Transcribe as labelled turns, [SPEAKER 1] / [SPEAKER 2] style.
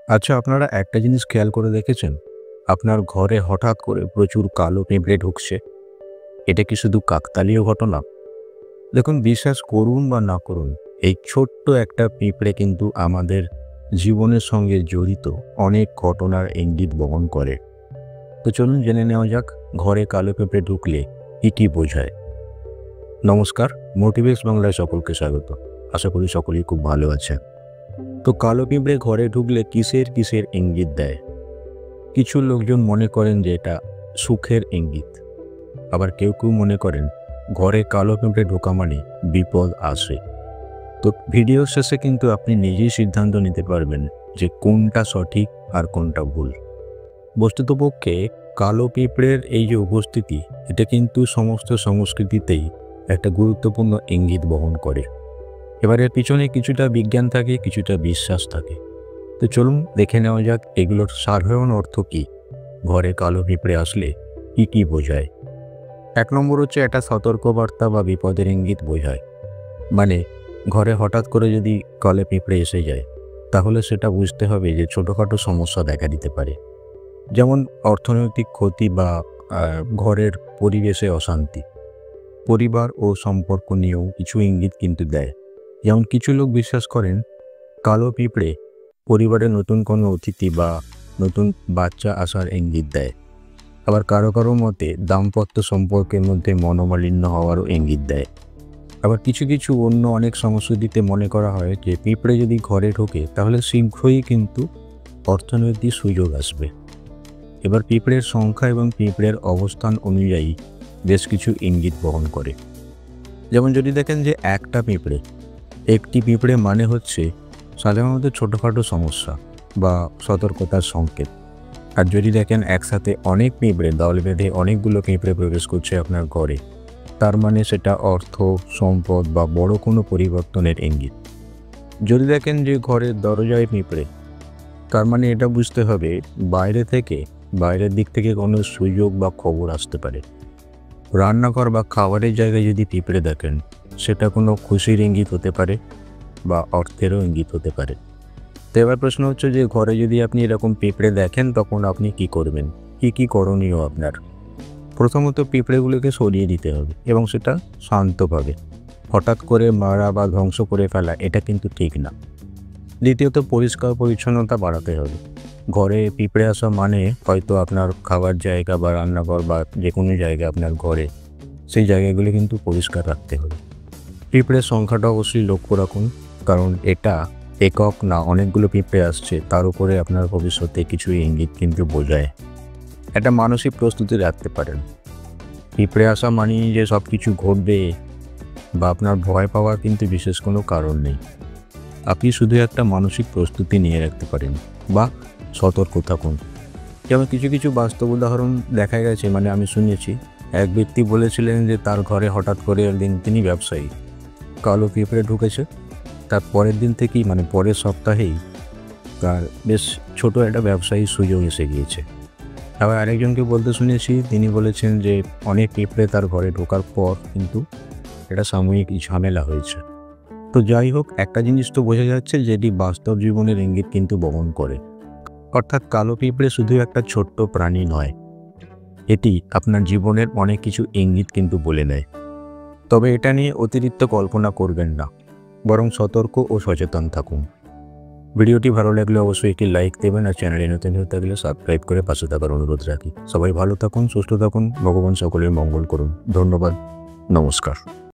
[SPEAKER 1] আচ্ছা, আপনারা একটা জিনিস খেয়াল করে দেখেছেন? আপনার ঘরে হঠাৎ করে প্রচুর কালো পিঁপড়ে ঢুকছে। এটা কি শুধু কাকতালীয় ঘটনা? দেখুন, বিশ্বাস করুন বা না করুন, এই ছোট্ট একটা পিঁপড়ে কিন্তু আমাদের জীবনের সঙ্গে জড়িত অনেক ঘটনার ইঙ্গিত বহন করে। তো চলুন জেনে নেওয়া যাক, ঘরে কালো পিঁপড়ে ঢুকলে কি বোঝায়। নমস্কার, মোটিভেক্স বাংলায় সকলকে স্বাগত। আশা করি সকলেই খুব ভালো আছেন। তো কালো পিঁপড়ে ঘরে ঢুকলে কিসের ইঙ্গিত দেয়? কিছু লোকজন মনে করেন যে এটা সুখের ইঙ্গিত। আবার কেউ মনে করেন ঘরে কালো পিঁপড়ে ঢোকা মানে বিপদ আসে। তো ভিডিও শেষে কিন্তু আপনি নিজেই সিদ্ধান্ত নিতে পারবেন যে কোনটা সঠিক আর কোনটা ভুল। বস্তুতপক্ষে কালো পিঁপড়ের এই যে উপস্থিতি, এটা কিন্তু সমস্ত সংস্কৃতিতেই একটা গুরুত্বপূর্ণ ইঙ্গিত বহন করে। এবার এর পিছনে কিছুটা বিজ্ঞান থাকে, কিছুটা বিশ্বাস থাকে। তো চলুন দেখে নেওয়া যাক এগুলোর সাধারণ অর্থ কী, ঘরে কালো পিঁপড়ে আসলে কি বোঝায়। ১ নম্বর হচ্ছে, এটা সতর্কবার্তা বা বিপদের ইঙ্গিত বোঝায়। মানে ঘরে হঠাৎ করে যদি কালো পিঁপড়ে এসে যায়, তাহলে সেটা বুঝতে হবে যে ছোটোখাটো সমস্যা দেখা দিতে পারে। যেমন অর্থনৈতিক ক্ষতি বা ঘরের পরিবেশে অশান্তি। পরিবার ও সম্পর্ক নিয়েও কিছু ইঙ্গিত কিন্তু দেয়। যেমন কিছু লোক বিশ্বাস করেন কালো পিঁপড়ে পরিবারে নতুন কোনো অতিথি বা নতুন বাচ্চা আসার ইঙ্গিত দেয়। আবার কারো মতে দাম্পত্য সম্পর্কের মধ্যে মনোমালিন্য হওয়ারও ইঙ্গিত দেয়। আবার কিছু অন্য অনেক সংস্কৃতিতে মনে করা হয় যে পিঁপড়ে যদি ঘরে ঢোকে তাহলে শীঘ্রই কিন্তু অর্থনৈতিক সুযোগ আসবে। এবার পিঁপড়ের সংখ্যা এবং পিঁপড়ের অবস্থান অনুযায়ী বেশ কিছু ইঙ্গিত বহন করে। যেমন যদি দেখেন যে একটি পিঁপড়ে মানে হচ্ছে সাধারণত ছোটোখাটো সমস্যা বা সতর্কতার সংকেত। আর যদি দেখেন একসাথে অনেক পিঁপড়ে দল বেঁধে অনেকগুলো পিঁপড়ে প্রবেশ করছে আপনার ঘরে, তার মানে সেটা অর্থ, সম্পদ বা বড় কোনো পরিবর্তনের ইঙ্গিত। যদি দেখেন যে ঘরের দরজায় পিঁপড়ে, তার মানে এটা বুঝতে হবে বাইরের দিক থেকে কোনো সুযোগ বা খবর আসতে পারে। রান্নাঘর বা খাবারের জায়গায় যদি পিঁপড়ে দেখেন, সেটা কোনো খুশির ইঙ্গিত হতে পারে বা অর্থেরও ইঙ্গিত হতে পারে। তো এবার প্রশ্ন হচ্ছে যে ঘরে যদি আপনি এরকম পিঁপড়ে দেখেন, তখন আপনি কি করবেন? কি করণীয় আপনার? প্রথমত পিঁপড়েগুলোকে সরিয়ে দিতে হবে এবং সেটা শান্তভাবে। হঠাৎ করে মারা বা ধ্বংস করে ফেলা এটা কিন্তু ঠিক না। দ্বিতীয়ত পরিষ্কার পরিচ্ছন্নতা বাড়াতে হবে। ঘরে পিঁপড়ে আসা মানে হয়তো আপনার খাবার জায়গা বা রান্নাঘর বা যে কোনো জায়গা আপনার ঘরে, সেই জায়গাগুলি কিন্তু পরিষ্কার রাখতে হবে। পিঁপড়ের সংখ্যাটা অবশ্যই লক্ষ্য রাখুন, কারণ এটা একক না, অনেকগুলো পিঁপড়ে আসছে, তার উপরে আপনার ভবিষ্যতে কিছু ইঙ্গিত কিন্তু বোঝায়। একটা মানসিক প্রস্তুতি রাখতে পারেন। পিঁপড়ে আসা মানেই যে সব কিছু ঘটবে বা আপনার ভয় পাওয়ার কিন্তু বিশেষ কোনো কারণ নেই। আপনি শুধু একটা মানসিক প্রস্তুতি নিয়ে রাখতে পারেন বা সতর্ক থাকুন। যেমন কিছু বাস্তব উদাহরণ দেখা গেছে, মানে আমি শুনেছি, এক ব্যক্তি বলেছিলেন যে তার ঘরে হঠাৎ করে একদিন, তিনি ব্যবসায়ী, কালো পিঁপড়ে ঢুকেছে। তার পরের দিন থেকেই, মানে পরের সপ্তাহেই, তার বেশ ছোট একটা ব্যবসায়ী সুযোগ এসে গিয়েছে। আবার আরেকজনকে বলতে শুনেছি, তিনি বলেছেন যে অনেক পিঁপড়ে তার ঘরে ঢোকার পর কিন্তু এটা সাময়িক ঝামেলা হয়েছে। তো যাই হোক, একটা জিনিস তো বোঝা যাচ্ছে যে এটি বাস্তব জীবনের ইঙ্গিত কিন্তু বহন করে। অর্থাৎ কালো পিঁপড়ে শুধু একটা ছোট্ট প্রাণী নয়, এটি আপনার জীবনের অনেক কিছু ইঙ্গিত কিন্তু বলে দেয়। তবে এটা নিয়ে অতিরিক্ত কল্পনা করবেন না, বরং সতর্ক ও সচেতন থাকুন। ভিডিওটি ভালো লাগলে অবশ্যই একটি লাইক দেবেন, আর চ্যানেলে নতুন হয়ে থাকলে সাবস্ক্রাইব করে পাশে থাকার অনুরোধ রাখি। সবাই ভালো থাকুন, সুস্থ থাকুন, ভগবান সকলের মঙ্গল করুন। ধন্যবাদ, নমস্কার।